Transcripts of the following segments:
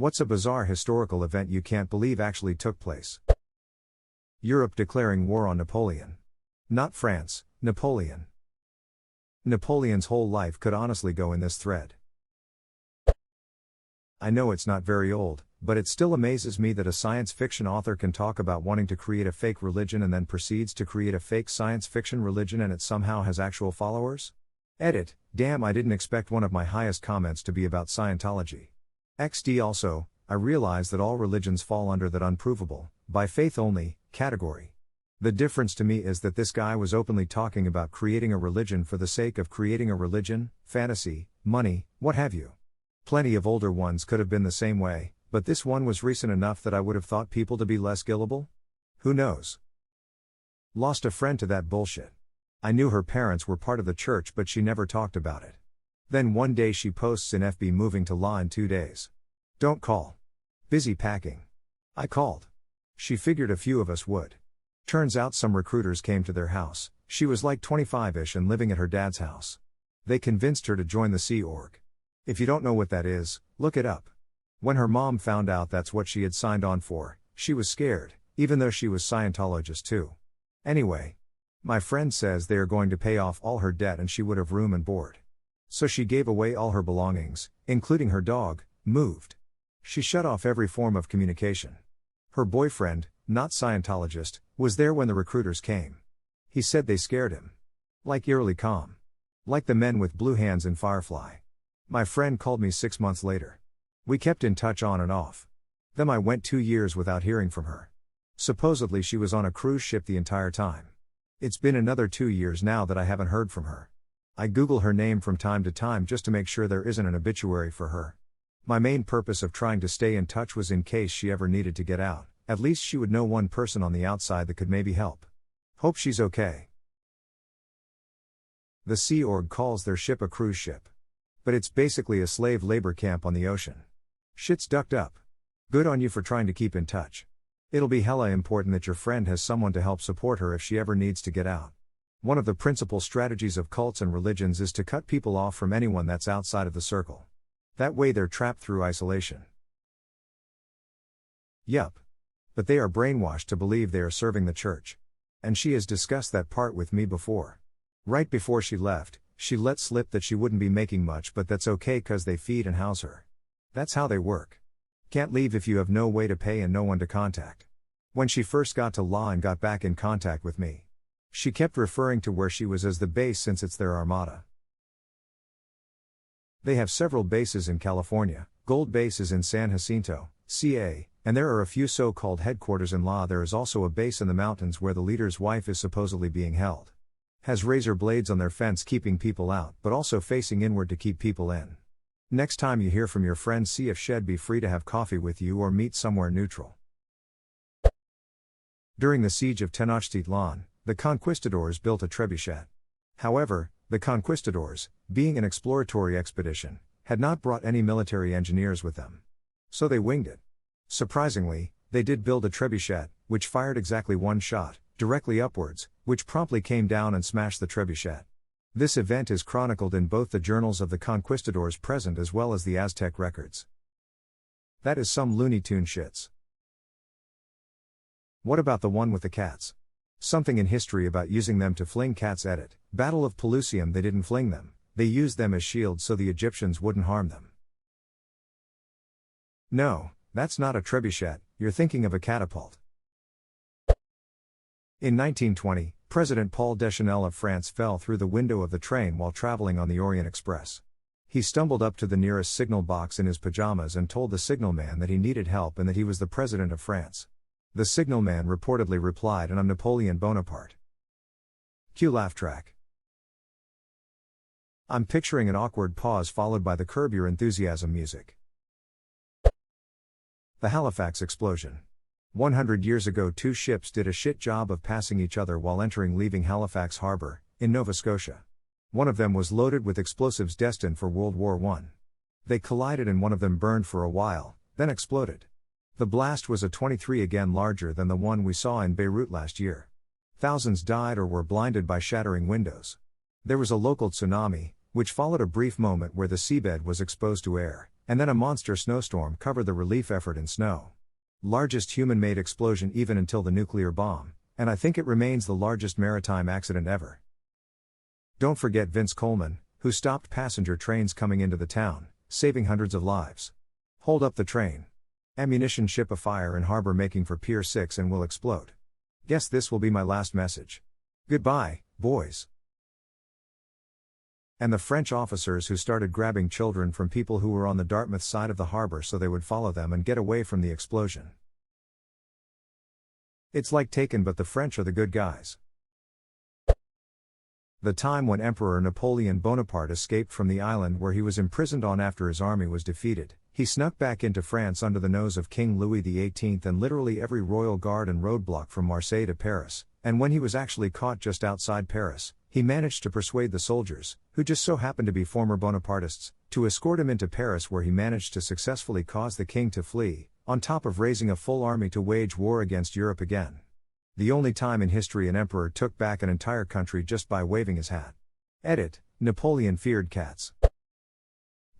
What's a bizarre historical event you can't believe actually took place? Europe declaring war on Napoleon. Not France, Napoleon. Napoleon's whole life could honestly go in this thread. I know it's not very old, but it still amazes me that a science fiction author can talk about wanting to create a fake religion and then proceeds to create a fake science fiction religion and it somehow has actual followers? Edit, damn, I didn't expect one of my highest comments to be about Scientology. XD also, I realize that all religions fall under that unprovable, by faith only, category. The difference to me is that this guy was openly talking about creating a religion for the sake of creating a religion, fantasy, money, what have you. Plenty of older ones could have been the same way, but this one was recent enough that I would have thought people to be less gullible? Who knows? Lost a friend to that bullshit. I knew her parents were part of the church but she never talked about it. Then one day she posts in FB moving to law in 2 days. Don't call. Busy packing. I called. She figured a few of us would. Turns out some recruiters came to their house, she was like 25-ish and living at her dad's house. They convinced her to join the Sea Org. If you don't know what that is, look it up. When her mom found out that's what she had signed on for, she was scared, even though she was Scientologist too. Anyway. My friend says they are going to pay off all her debt and she would have room and board. So she gave away all her belongings, including her dog, moved. She shut off every form of communication. Her boyfriend, not Scientologist, was there when the recruiters came. He said they scared him. Like eerily calm. Like the men with blue hands in Firefly. My friend called me 6 months later. We kept in touch on and off. Then I went 2 years without hearing from her. Supposedly she was on a cruise ship the entire time. It's been another 2 years now that I haven't heard from her. I Google her name from time to time just to make sure there isn't an obituary for her. My main purpose of trying to stay in touch was in case she ever needed to get out, at least she would know one person on the outside that could maybe help. Hope she's okay. The Sea Org calls their ship a cruise ship. But it's basically a slave labor camp on the ocean. Shit's ducked up. Good on you for trying to keep in touch. It'll be hella important that your friend has someone to help support her if she ever needs to get out. One of the principal strategies of cults and religions is to cut people off from anyone that's outside of the circle. That way they're trapped through isolation. Yup. But they are brainwashed to believe they are serving the church. And she has discussed that part with me before. Right before she left, she let slip that she wouldn't be making much but that's okay cause they feed and house her. That's how they work. Can't leave if you have no way to pay and no one to contact. When she first got to law and got back in contact with me, she kept referring to where she was as the base since it's their armada. They have several bases in California. Gold Base is in San Jacinto, CA, and there are a few so-called headquarters in law. There is also a base in the mountains where the leader's wife is supposedly being held. Has razor blades on their fence keeping people out but also facing inward to keep people in. Next time you hear from your friend, see if she'd be free to have coffee with you or meet somewhere neutral. During the siege of Tenochtitlan, the conquistadors built a trebuchet. However, the conquistadors, being an exploratory expedition, had not brought any military engineers with them. So they winged it. Surprisingly, they did build a trebuchet, which fired exactly one shot, directly upwards, which promptly came down and smashed the trebuchet. This event is chronicled in both the journals of the conquistadors present as well as the Aztec records. That is some Looney Tune shits. What about the one with the cats? Something in history about using them to fling cats. Edit. Battle of Pelusium. They didn't fling them, they used them as shields so the Egyptians wouldn't harm them. No, that's not a trebuchet, you're thinking of a catapult. In 1920, President Paul Deschanel of France fell through the window of the train while traveling on the Orient Express. He stumbled up to the nearest signal box in his pajamas and told the signalman that he needed help and that he was the President of France. The signalman reportedly replied, "And I'm Napoleon Bonaparte." Cue laugh track. I'm picturing an awkward pause followed by the Curb Your Enthusiasm music. The Halifax explosion. 100 years ago, 2 ships did a shit job of passing each other while leaving Halifax Harbor, in Nova Scotia. One of them was loaded with explosives destined for World War I. They collided and one of them burned for a while, then exploded. The blast was a 23, again larger than the one we saw in Beirut last year. Thousands died or were blinded by shattering windows. There was a local tsunami, which followed a brief moment where the seabed was exposed to air, and then a monster snowstorm covered the relief effort in snow. Largest human-made explosion even until the nuclear bomb, and I think it remains the largest maritime accident ever. Don't forget Vince Coleman, who stopped passenger trains coming into the town, saving hundreds of lives. Hold up the train. Ammunition ship afire in harbor making for Pier 6 and will explode. Guess this will be my last message. Goodbye, boys. And the French officers who started grabbing children from people who were on the Dartmouth side of the harbor so they would follow them and get away from the explosion. It's like Taken, but the French are the good guys. The time when Emperor Napoleon Bonaparte escaped from the island where he was imprisoned on after his army was defeated, he snuck back into France under the nose of King Louis XVIII and literally every royal guard and roadblock from Marseille to Paris, and when he was actually caught just outside Paris, he managed to persuade the soldiers, who just so happened to be former Bonapartists, to escort him into Paris where he managed to successfully cause the king to flee, on top of raising a full army to wage war against Europe again. The only time in history an emperor took back an entire country just by waving his hat. Edit, Napoleon feared cats.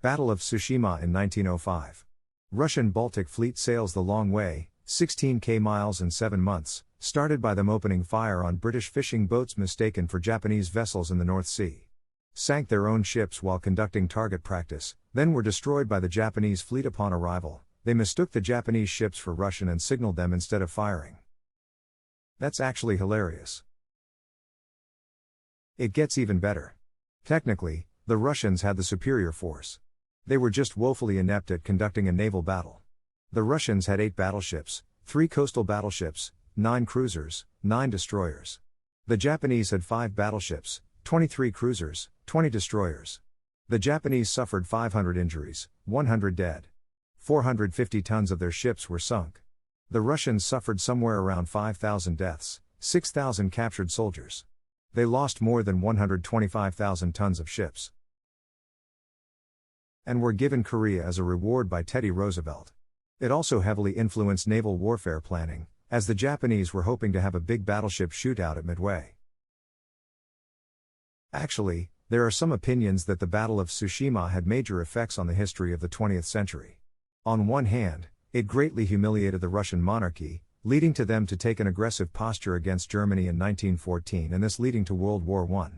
Battle of Tsushima in 1905. Russian Baltic Fleet sails the long way, 16k miles in 7 months, started by them opening fire on British fishing boats mistaken for Japanese vessels in the North Sea. Sank their own ships while conducting target practice, then were destroyed by the Japanese fleet upon arrival. They mistook the Japanese ships for Russian and signaled them instead of firing. That's actually hilarious. It gets even better. Technically, the Russians had the superior force. They were just woefully inept at conducting a naval battle. The Russians had 8 battleships, 3 coastal battleships, 9 cruisers, 9 destroyers. The Japanese had 5 battleships, 23 cruisers, 20 destroyers. The Japanese suffered 500 injuries, 100 dead. 450 tons of their ships were sunk. The Russians suffered somewhere around 5,000 deaths, 6,000 captured soldiers. They lost more than 125,000 tons of ships. And were given Korea as a reward by Teddy Roosevelt. It also heavily influenced naval warfare planning, as the Japanese were hoping to have a big battleship shootout at Midway. Actually, there are some opinions that the Battle of Tsushima had major effects on the history of the 20th century. On one hand, it greatly humiliated the Russian monarchy, leading to them to take an aggressive posture against Germany in 1914 and this leading to World War I.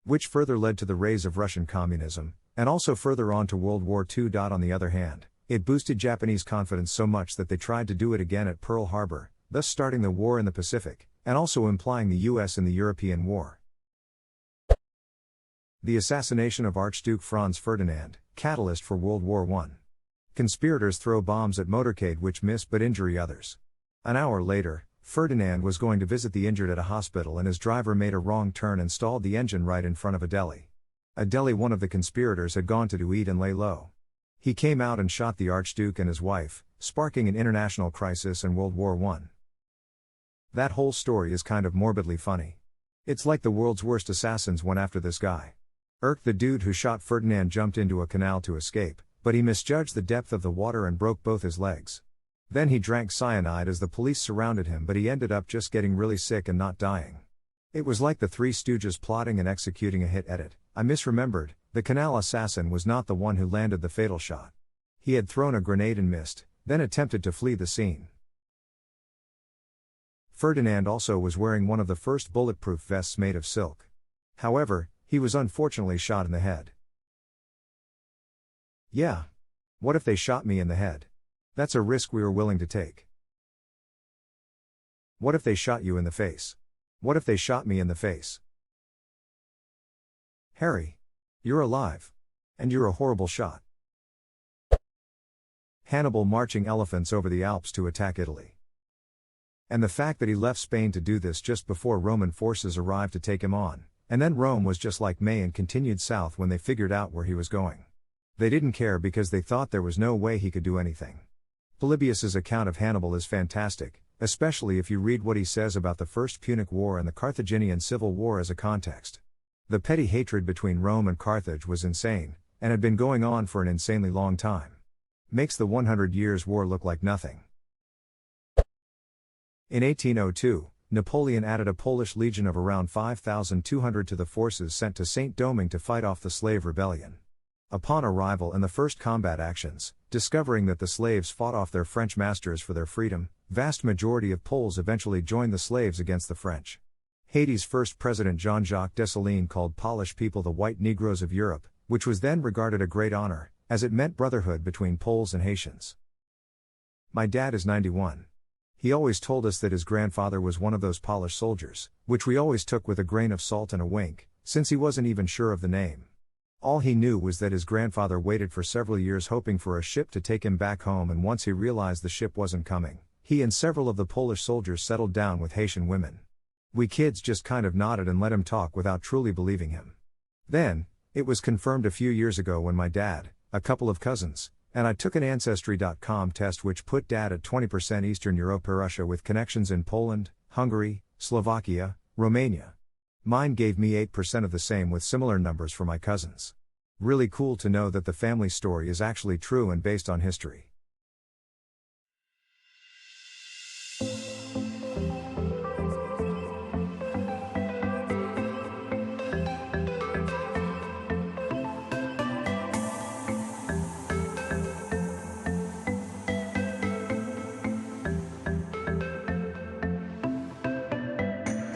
Which further led to the rise of Russian communism, and also further on to World War II. On the other hand, it boosted Japanese confidence so much that they tried to do it again at Pearl Harbor, thus starting the war in the Pacific, and also implying the US in the European War. The assassination of Archduke Franz Ferdinand, catalyst for World War I. Conspirators throw bombs at motorcade which miss but injury others. An hour later, Ferdinand was going to visit the injured at a hospital and his driver made a wrong turn and stalled the engine right in front of a deli. A deli one of the conspirators had gone to eat and lay low. He came out and shot the Archduke and his wife, sparking an international crisis and World War I. That whole story is kind of morbidly funny. It's like the world's worst assassins went after this guy. The dude who shot Ferdinand jumped into a canal to escape, but he misjudged the depth of the water and broke both his legs. Then he drank cyanide as the police surrounded him, but he ended up just getting really sick and not dying. It was like the Three Stooges plotting and executing a hit. Edit, I misremembered, the canal assassin was not the one who landed the fatal shot. He had thrown a grenade and missed, then attempted to flee the scene. Ferdinand also was wearing one of the first bulletproof vests made of silk. However, he was unfortunately shot in the head. Yeah. What if they shot me in the head? That's a risk we were willing to take. What if they shot you in the face? What if they shot me in the face? Harry. You're alive. And you're a horrible shot. Hannibal marching elephants over the Alps to attack Italy. And the fact that he left Spain to do this just before Roman forces arrived to take him on, and then Rome was just like May and continued south when they figured out where he was going. They didn't care because they thought there was no way he could do anything. Polybius's account of Hannibal is fantastic, especially if you read what he says about the First Punic War and the Carthaginian Civil War as a context. The petty hatred between Rome and Carthage was insane, and had been going on for an insanely long time. Makes the 100 Years' War look like nothing. In 1802, Napoleon added a Polish legion of around 5,200 to the forces sent to Saint-Domingue to fight off the slave rebellion. Upon arrival and the first combat actions, discovering that the slaves fought off their French masters for their freedom, vast majority of Poles eventually joined the slaves against the French. Haiti's first president Jean-Jacques Dessalines called Polish people the white Negroes of Europe, which was then regarded a great honor, as it meant brotherhood between Poles and Haitians. My dad is 91. He always told us that his grandfather was one of those Polish soldiers, which we always took with a grain of salt and a wink, since he wasn't even sure of the name. All he knew was that his grandfather waited for several years hoping for a ship to take him back home, and once he realized the ship wasn't coming, he and several of the Polish soldiers settled down with Haitian women. We kids just kind of nodded and let him talk without truly believing him. Then, it was confirmed a few years ago when my dad, a couple of cousins, and I took an Ancestry.com test which put Dad at 20% Eastern Europe Russia with connections in Poland, Hungary, Slovakia, Romania. Mine gave me 8% of the same with similar numbers for my cousins. Really cool to know that the family story is actually true and based on history.